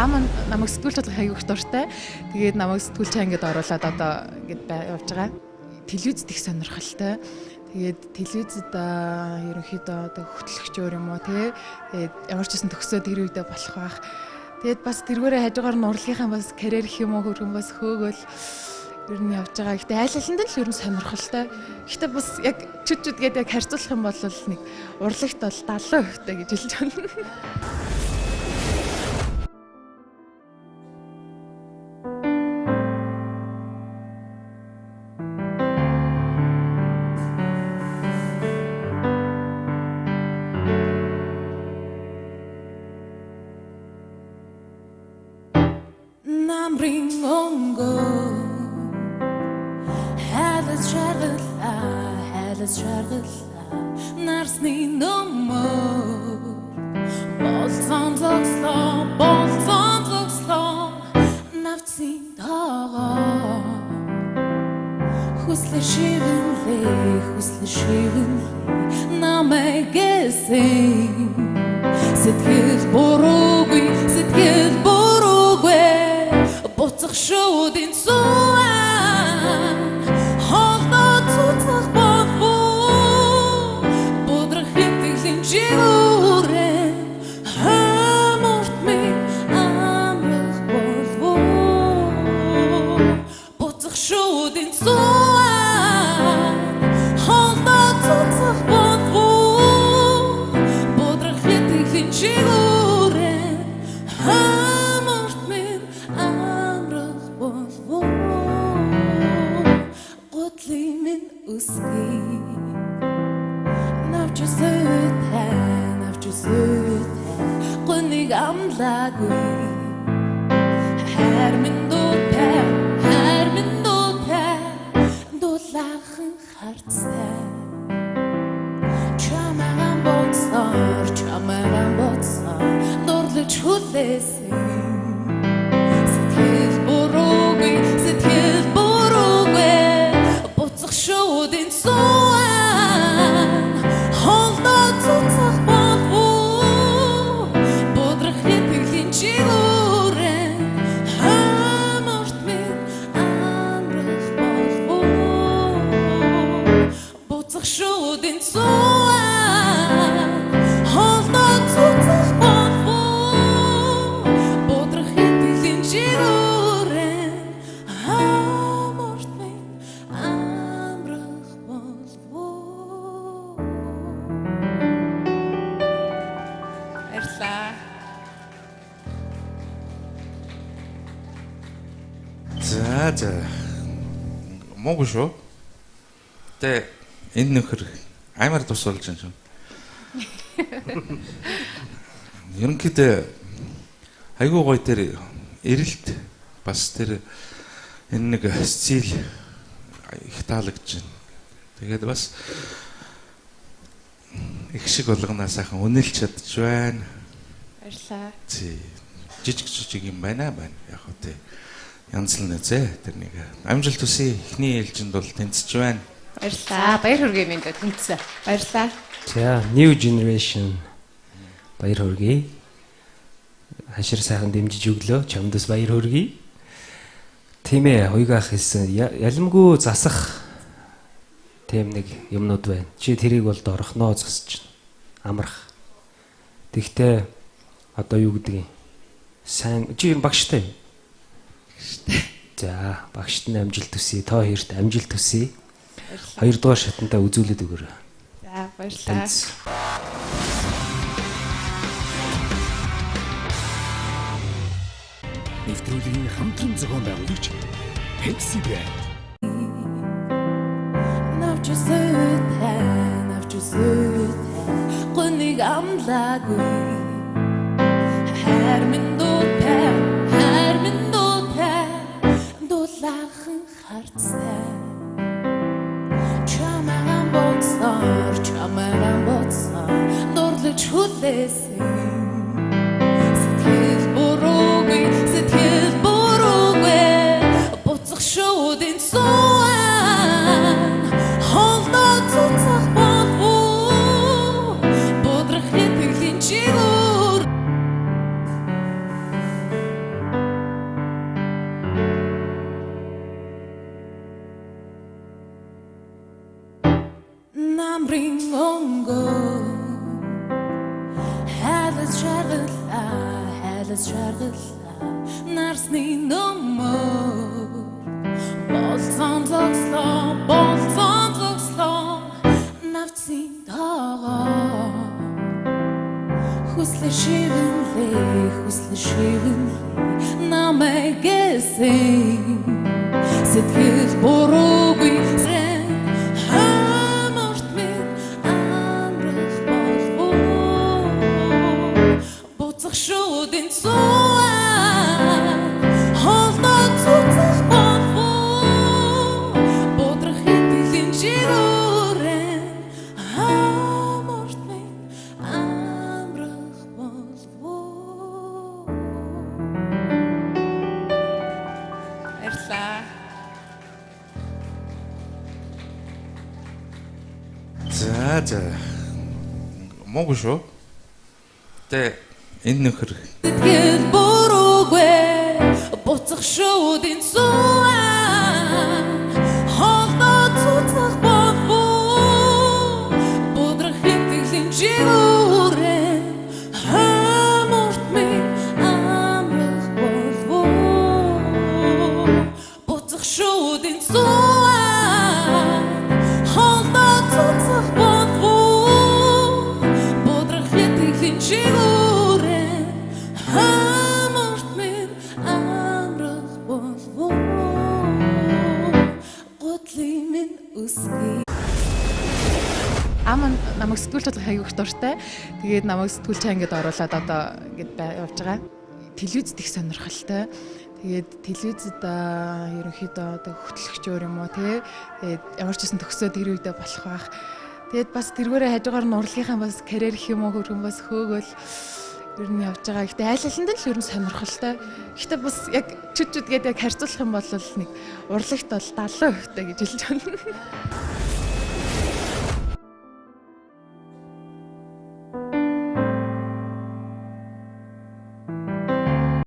Аав намайг сэтгүүлч болгох аягүй их дуртай. Тэгээд намайг сэтгүүлч ангид оруулаад одоо ингэж явж байгаа. Телевизэд их сонирхолтой. Тэгээд телевизэд ерөнхийдөө одоо хөтлөгчөөр юм уу тий. Тэгээд ямар ч гэсэн төгсөөд тэр үедээ болох байх. Тэгээд бас тэргээрээ хажуугаар нь урлагийнхаа бас карьер гэх юм уу хөргөн бас хөөгөл ер нь явж байгаа. Гэтэ айл алханд л ер нь сонирхолтой. Гэтэ бас яг чүчүүд гэдэг яг харьцуулах юм бол нэг урлагт бол 70% та гэж хэлж байна. Namring ongo Halas chargala Narsni no more Bolton looks long Naftin daga Husle shivinli Namegesin Sitkid borogui Botzach shudin zuan Holda tutzach bodvu Bodrach hittig in jiguren Hamort min amrach bodvu Botzach shudin zuan Holda tutzach bodvu Bodrach hittig in jiguren Hamort min قتلي من أسقي نفج سودها قلني قملاقي هر من دوتا دوت لاخن خرطسا چامرم بوتسار دورل چولسی ستيل بروغي بوتسخ شودين سوان هولدا توتسخ بادفو بودرخ يتلين جيغورن همارت من امرخ بادفو بوتسخ شودين سوان هولدا توتسخ بادفو بودرخ يتلين جيغورن За муу шүү. Тэ энэ нөхөр амар тус болж байна шүү. Ерөнхийдөө айгуу гоё тэр эрэлт бас тэр энэ нэг стил их таалагдж байна. Тэгээд бас их шиг болгоно сайхан үнэлж чадж байна. Баярлалаа. Жижиг юм байна. Яг хөө тэ янз л нэзээ тэр нэг амжилт төсөө эхний ээлжинд бол тэнцэж байна. Баярлалаа. Баяр хүргэе минь тэнцсэн. Баярлалаа. За new generation баяр хүргэе. Хашир сайхан дэмжиж өглөө. Чамдас баяр хүргэе. Тийм ээ, хоёгаах хэлсэн ялмгүй засах тийм нэг юмнууд байна. Чи тэрийг бол дорхноо засч амрах. Тэгтээ одоо юу гэдгийг сайн чи багштай. За багшд нь амжилт төсөе. Тоо хоёрт амжилт төсөе. Хоёрдугаар шатантаа үзүүлээд өгөөрэй. За баярлалаа. Нэвтрүүлгийн хамтран зохион байгуулагч Pepsi Brand. Навч сүт гүнийг амлагүй хэр минь дуулаахан харцаа чамаран боцсоор дуурлаж хүлээсэн сэтгэл буруугүй буцах шуудын суан холдоо цуцах бодвоо бодрах хэтгэлийн чи Айлс шаргалаа нарсны нөмөр болцон зогслоо навцын дагаа хүслэ шивэн намайгэсэн сэтгэл буруугүй сэн хамарт минь амрах болов буцах шуудын цуан холдоо цуцах болов бодрох итгэлийн жигүүрэн хамарт минь амрах болов. Баярлалаа. За. Мог шүү. Тэ энэ нөхөр Сэтгэл буруугүй буцах шуудын цуан холдоо цуцах болов бодрох итгэлийн жигүүрэн хамарт минь амрах болов буцах шуудын цуан холдоо цуцах болов бодрох итгэлийн жигүүрэн хамарт минь амрах болов гутлын минь үсгий. Аман намайг сэтгүүлч болох аягүй их дуртай. Тэгээд намайг сэтгүүлч ангид оруулаад одоо ингэж явж байгаа. Телевизэд их сонирхолтой. Тэгээд телевизэд ерөнхийдөө одоо хөтлөгчөөр юм уу тэгээд ямар ч гэсэн төгсөөд тэр үедээ болох байх. Тэгээд бас тэргээрээ хажуугаар нь урлагийнхаа бас карьер гэх юм уу хөргөн бас хөөгөл ер нь явж байгаа. Гэтэ айл алханд л ер нь сонирхолтой. Гэтэ бас яг чүчүүд гээд яг харьцуулах юм бол нэг урлагт бол 70% гэж хэлж байна.